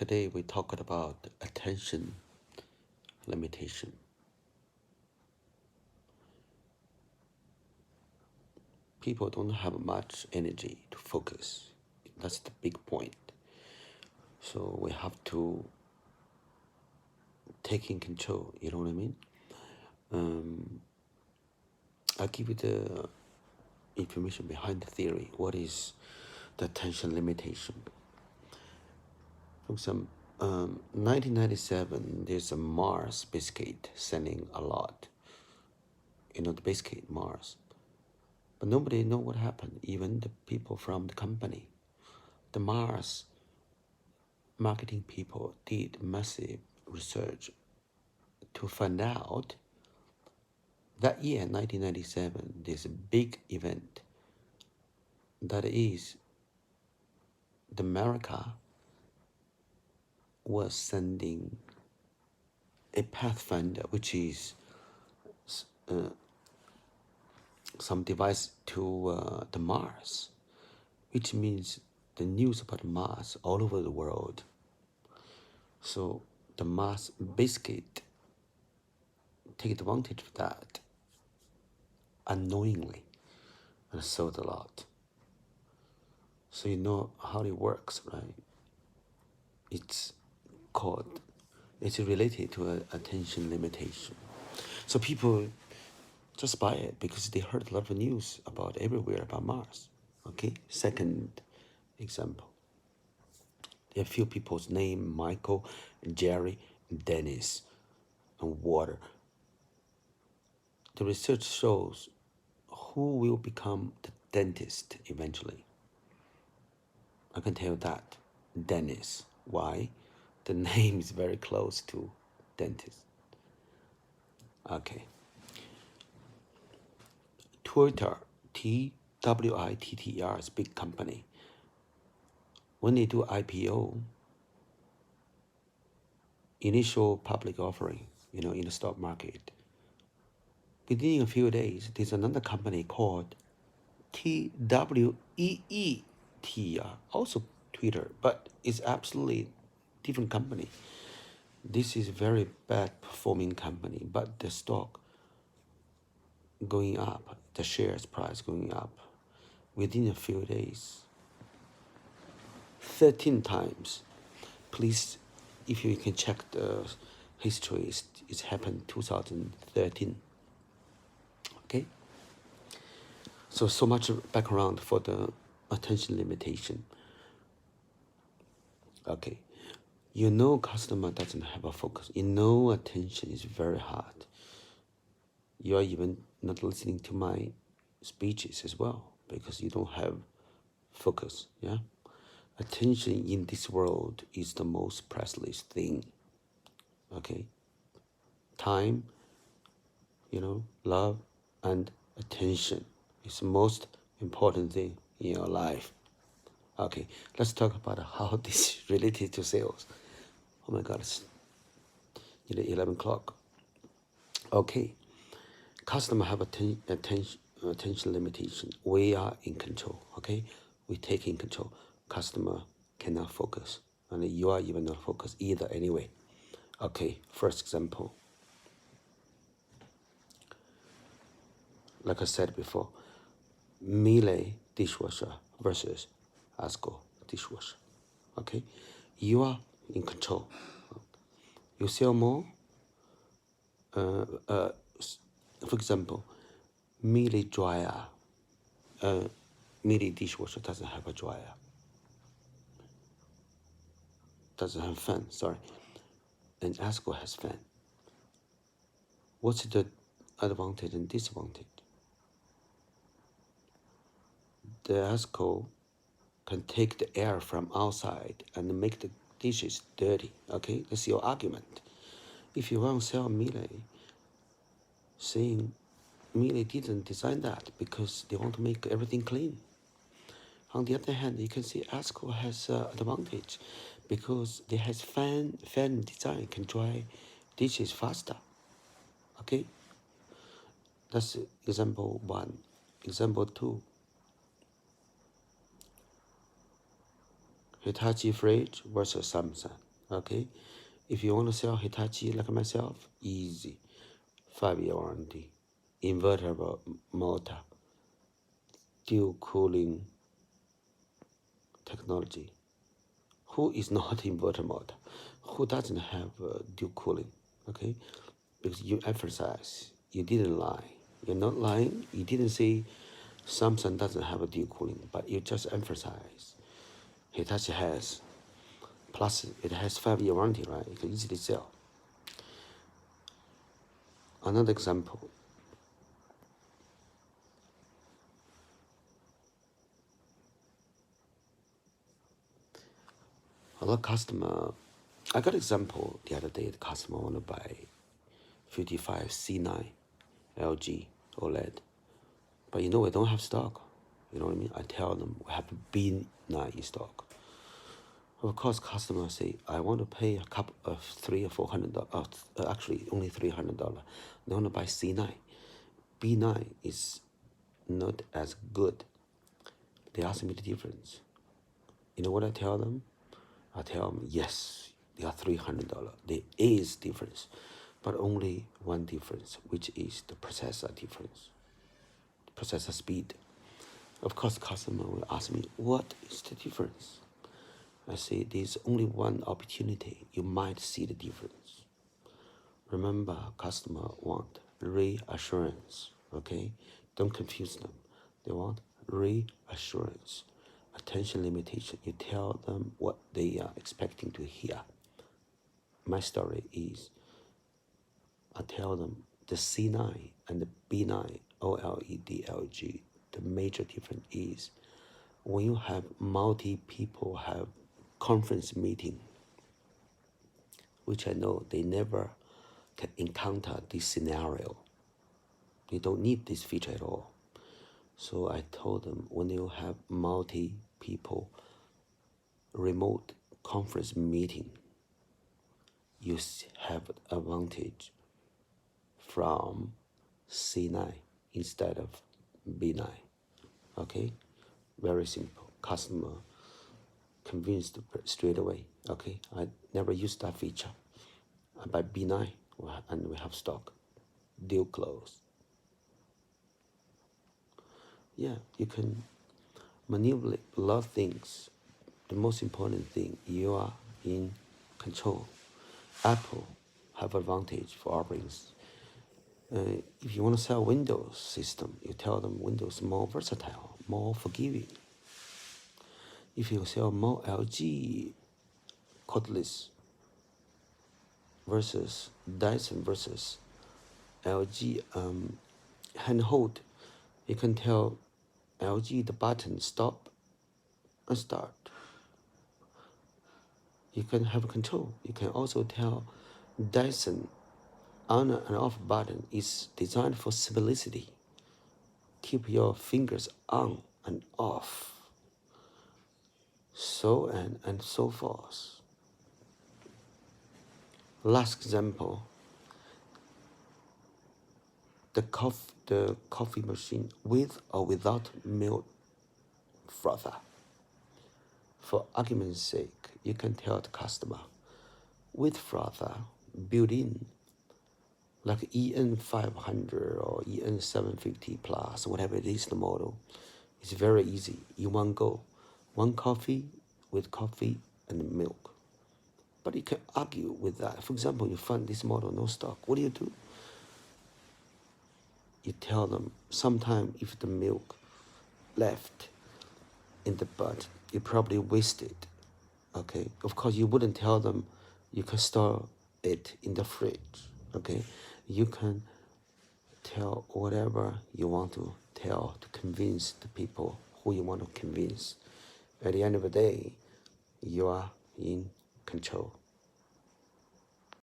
Today we talked about attention limitation. People don't have much energy to focus. That's the big point. So we have to take in control, you know what I mean? I'll give you the information behind the theory. What is the attention limitation? For example, 1997, there's a Mars biscuit selling a lot. You know, the biscuit Mars. But nobody know what happened, even the people from the company. The Mars marketing people did massive research to find out that year, 1997, there's a big event. That is, the America was sending a Pathfinder, which is some device to the Mars, which means the news about Mars all over the world. So the Mars biscuit take advantage of that unknowingly and sold a lot. So you know how it works, right? It's related to attention limitation. So people just buy it because they heard a lot of news about everywhere about Mars. Okay, second example. There are a few people's name, Michael, Jerry, Dennis, and Water. The research shows who will become the dentist eventually. I can tell you that, Dennis. Why? The name is very close to dentist. Okay. Twitter, Twitter is a big company. When they do IPO, initial public offering, in the stock market, within a few days, there's another company called TWEETR, also Twitter, but it's absolutely different company. This is a very bad performing company, but the stock going up, the shares price going up within a few days, 13 times. Please, if you can check the history, it's happened 2013. Okay? So much background for the attention limitation. Okay. Customer doesn't have a focus. Attention is very hard. You are even not listening to my speeches as well because you don't have focus, yeah? Attention in this world is the most priceless thing, okay? Time, love, and attention is the most important thing in your life. Okay, let's talk about how this is related to sales. Oh my God, it's 11 o'clock. Okay, customer have attention limitation. We are in control, okay? We take in control. Customer cannot focus, and you are even not focused either anyway. Okay, first example. Like I said before, Miele dishwasher versus Asco dishwasher. Okay, you are in control. You sell more. For example, Miele dryer. Miele dishwasher doesn't have a dryer. Doesn't have fan. Sorry, and Asco has fan. What's the advantage and disadvantage? The Asco can take the air from outside and make the dishes dirty. Okay, that's your argument. If you want to sell Miele, saying Miele didn't design that because they want to make everything clean. On the other hand, you can see Asco has advantage because they has fan design, can dry dishes faster. Okay, that's example one. Example two. Hitachi fridge versus Samsung. Okay, if you want to sell Hitachi like myself, easy, 5-year warranty, inverter motor, dual cooling technology. Who is not inverter motor? Who doesn't have dual cooling? Okay, because you emphasize, you didn't lie. You're not lying. You didn't say Samsung doesn't have a dual cooling, but you just emphasize Hitachi has. Plus, it has 5-year warranty, right? You can easily sell. Another example. A lot of customer, I got example the other day. The customer want to buy 55 C9 LG OLED, but you know we don't have stock. You know what I mean? I tell them we have B9 in stock. Of course, customers say, I want to pay a couple of $300 or $400, actually only $300. They want to buy C9. B9 is not as good. They ask me the difference. You know what I tell them? I tell them, yes, they are $300. There is difference, but only one difference, which is the processor difference, processor speed. Of course, customer will ask me, what is the difference? I say, there's only one opportunity. You might see the difference. Remember, customer want reassurance, okay? Don't confuse them. They want reassurance. Attention limitation. You tell them what they are expecting to hear. My story is, I tell them the C9 and the B9 OLED LG, the major difference is when you have multi-people have conference meeting, which I know they never can encounter this scenario. They don't need this feature at all. So I told them when you have multi-people remote conference meeting, you have advantage from C9 instead of B9. Okay, very simple. Customer convinced straight away. Okay, I never used that feature. I buy B9 and we have stock. Deal closed. Yeah, you can manipulate a lot of things. The most important thing, you are in control. Apple have advantage for offerings. If you want to sell Windows system, you tell them Windows more versatile, more forgiving. If you sell more LG cordless versus Dyson versus LG handhold, you can tell LG the button stop and start. You can have control. You can also tell Dyson on and off button is designed for simplicity. Keep your fingers on and off. So and so forth. Last example, the coffee machine with or without milk frother. For argument's sake, you can tell the customer, with frother built in, like EN500 or EN750 plus, whatever it is the model, it's very easy. In one go, one coffee with coffee and milk. But you can argue with that. For example, you find this model no stock. What do? You tell them sometime if the milk left in the bud, you probably wasted. Okay, of course you wouldn't tell them you can store it in the fridge. Okay, you can tell whatever you want to tell to convince the people who you want to convince. At the end of the day, you are in control.